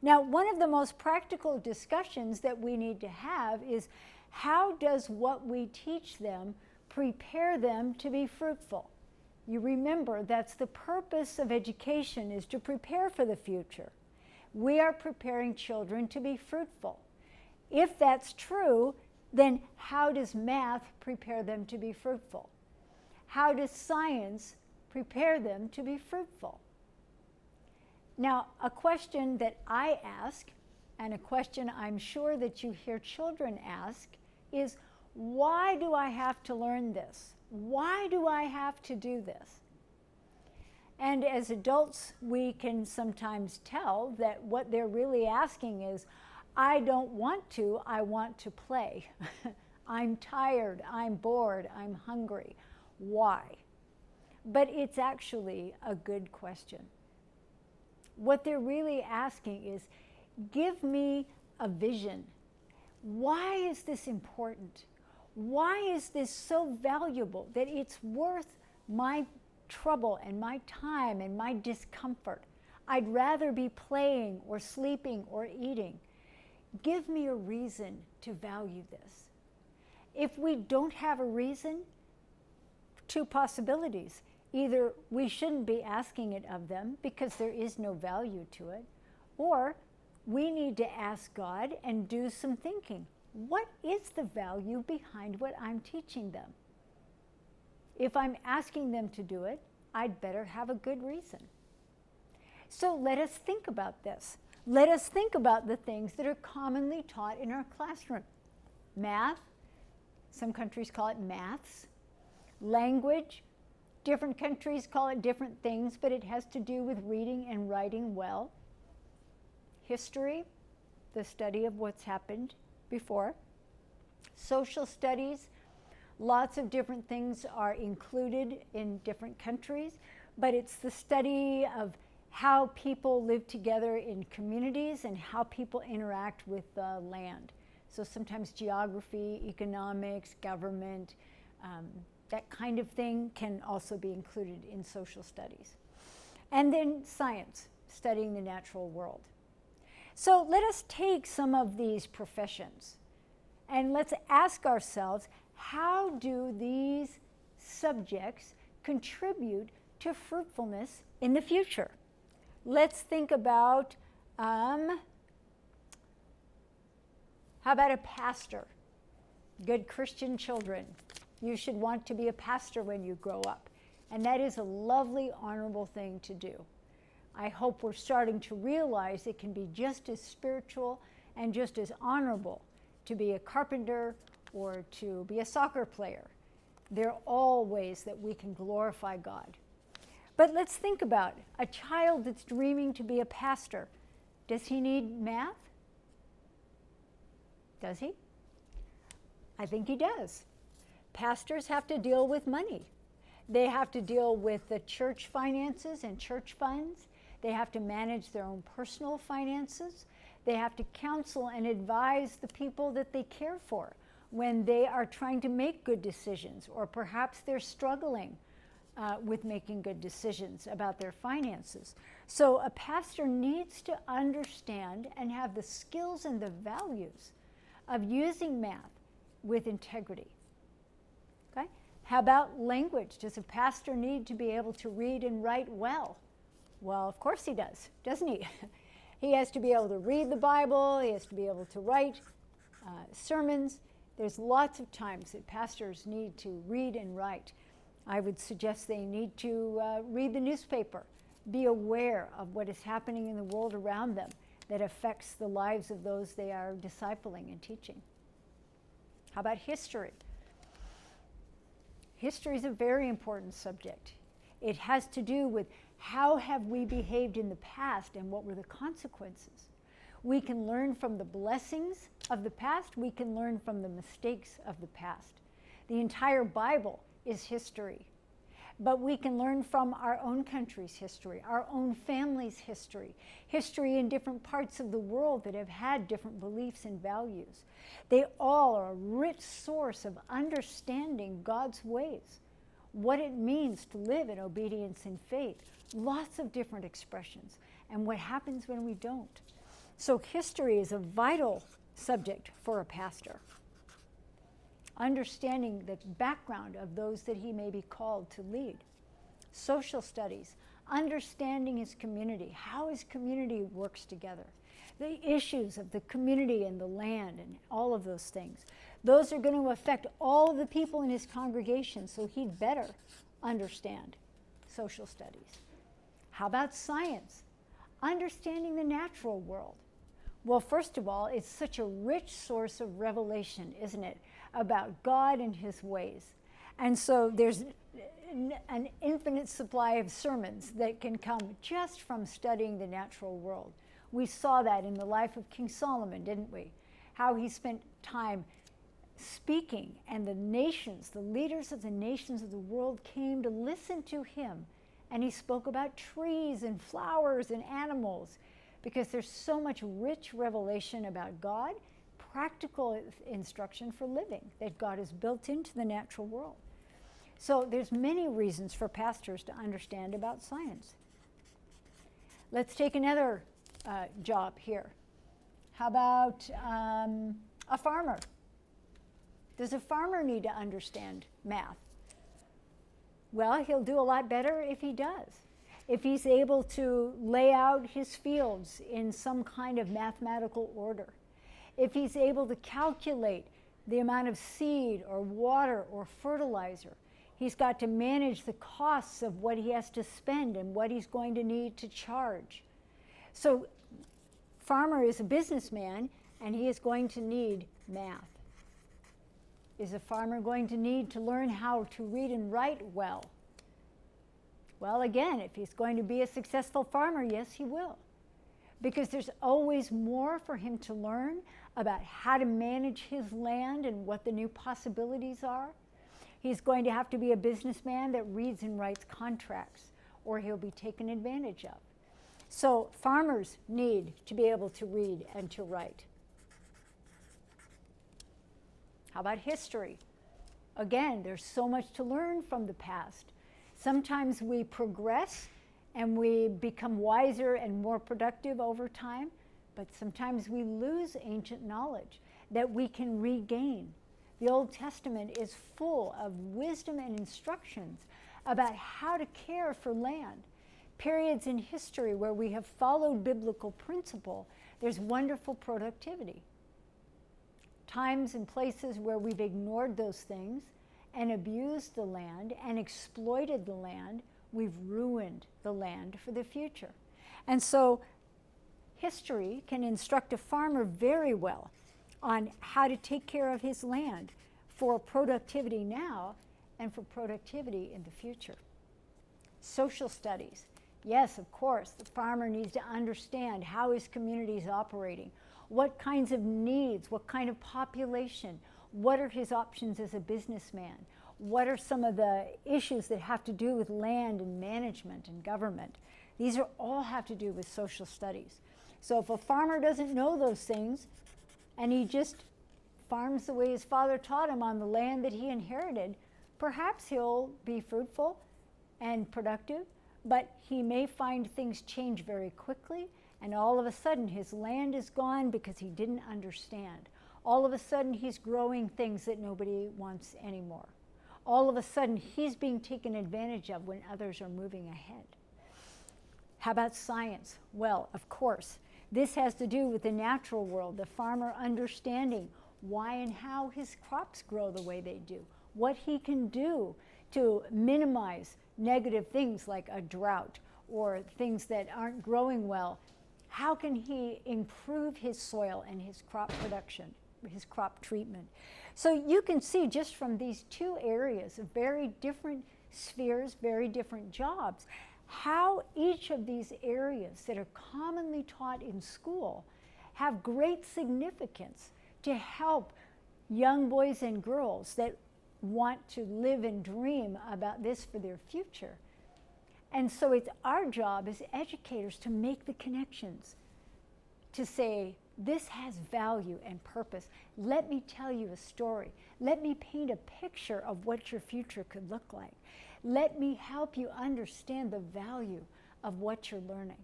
Now, one of the most practical discussions that we need to have is how does what we teach them prepare them to be fruitful? You remember that's the purpose of education, is to prepare for the future. We are preparing children to be fruitful. If that's true, then how does math prepare them to be fruitful? How does science prepare them to be fruitful? Now, a question that I ask, and a question I'm sure that you hear children ask, is why do I have to learn this? Why do I have to do this? And as adults, we can sometimes tell that what they're really asking is, I don't want to, I want to play. I'm tired, I'm bored, I'm hungry. Why? But it's actually a good question. What they're really asking is, give me a vision. Why is this important? Why is this so valuable that it's worth my trouble and my time and my discomfort? I'd rather be playing or sleeping or eating. Give me a reason to value this. If we don't have a reason, two possibilities. Either we shouldn't be asking it of them because there is no value to it, or we need to ask God and do some thinking. What is the value behind what I'm teaching them? If I'm asking them to do it, I'd better have a good reason. So let us think about this. Let us think about the things that are commonly taught in our classroom. Math, some countries call it maths. Language, different countries call it different things, but it has to do with reading and writing well. History, the study of what's happened before. Social studies, lots of different things are included in different countries, but it's the study of how people live together in communities and how people interact with the land. So sometimes geography, economics, government, that kind of thing can also be included in social studies. And then science, studying the natural world. So let us take some of these professions and let's ask ourselves, how do these subjects contribute to fruitfulness in the future? Let's think about, how about a pastor? Good Christian children. You should want to be a pastor when you grow up. And that is a lovely, honorable thing to do. I hope we're starting to realize it can be just as spiritual and just as honorable to be a carpenter or to be a soccer player. There are all ways that we can glorify God. But let's think about a child that's dreaming to be a pastor. Does he need math? Does he? I think he does. Pastors have to deal with money. They have to deal with the church finances and church funds. They have to manage their own personal finances. They have to counsel and advise the people that they care for when they are trying to make good decisions, or perhaps they're struggling with making good decisions about their finances. So a pastor needs to understand and have the skills and the values of using math with integrity. Okay? How about language? Does a pastor need to be able to read and write well? Well, of course he does, doesn't he? He has to be able to read the Bible. He has to be able to write sermons. There's lots of times that pastors need to read and write. I would suggest they need to read the newspaper, be aware of what is happening in the world around them that affects the lives of those they are discipling and teaching. How about history? History is a very important subject. It has to do with how have we behaved in the past and what were the consequences. We can learn from the blessings of the past. We can learn from the mistakes of the past. The entire Bible is history. But we can learn from our own country's history, our own family's history, history in different parts of the world that have had different beliefs and values. They all are a rich source of understanding God's ways, what it means to live in obedience and faith, lots of different expressions, and what happens when we don't. So history is a vital subject for a pastor. Understanding the background of those that he may be called to lead. Social studies, understanding his community, how his community works together, the issues of the community and the land and all of those things. Those are going to affect all of the people in his congregation, so he'd better understand social studies. How about science? Understanding the natural world. Well, first of all, it's such a rich source of revelation, isn't it, about God and his ways. And so there's an infinite supply of sermons that can come just from studying the natural world. We saw that in the life of King Solomon, didn't we? How he spent time speaking, and the nations, the leaders of the nations of the world came to listen to him. And he spoke about trees and flowers and animals, because there's so much rich revelation about God, practical instruction for living that God has built into the natural world. So there's many reasons for pastors to understand about science. Let's take another job here. How about a farmer? Does a farmer need to understand math? Well, he'll do a lot better if he does. If he's able to lay out his fields in some kind of mathematical order. If he's able to calculate the amount of seed or water or fertilizer. He's got to manage the costs of what he has to spend and what he's going to need to charge. So farmer is a businessman, and he is going to need math. Is a farmer going to need to learn how to read and write well? Well, again, if he's going to be a successful farmer, yes, he will. Because there's always more for him to learn about how to manage his land and what the new possibilities are. He's going to have to be a businessman that reads and writes contracts, or he'll be taken advantage of. So farmers need to be able to read and to write. How about history? Again, there's so much to learn from the past. Sometimes we progress and we become wiser and more productive over time, but sometimes we lose ancient knowledge that we can regain. The Old Testament is full of wisdom and instructions about how to care for land. Periods in history where we have followed biblical principle, there's wonderful productivity. Times and places where we've ignored those things and abused the land and exploited the land, we've ruined the land for the future. And so history can instruct a farmer very well on how to take care of his land for productivity now and for productivity in the future. Social studies. Yes, of course, the farmer needs to understand how his community is operating, what kinds of needs, what kind of population, what are his options as a businessman, what are some of the issues that have to do with land and management and government. These are all have to do with social studies. So if a farmer doesn't know those things and he just farms the way his father taught him on the land that he inherited, perhaps he'll be fruitful and productive, but he may find things change very quickly, and all of a sudden his land is gone because he didn't understand. All of a sudden he's growing things that nobody wants anymore. All of a sudden he's being taken advantage of when others are moving ahead. How about science? Well, of course, this has to do with the natural world, the farmer understanding why and how his crops grow the way they do, what he can do to minimize negative things like a drought or things that aren't growing well. How can he improve his soil and his crop production, his crop treatment? So you can see just from these two areas of very different spheres, very different jobs, how each of these areas that are commonly taught in school have great significance to help young boys and girls that want to live and dream about this for their future. And so it's our job as educators to make the connections, to say, this has value and purpose. Let me tell you a story. Let me paint a picture of what your future could look like. Let me help you understand the value of what you're learning.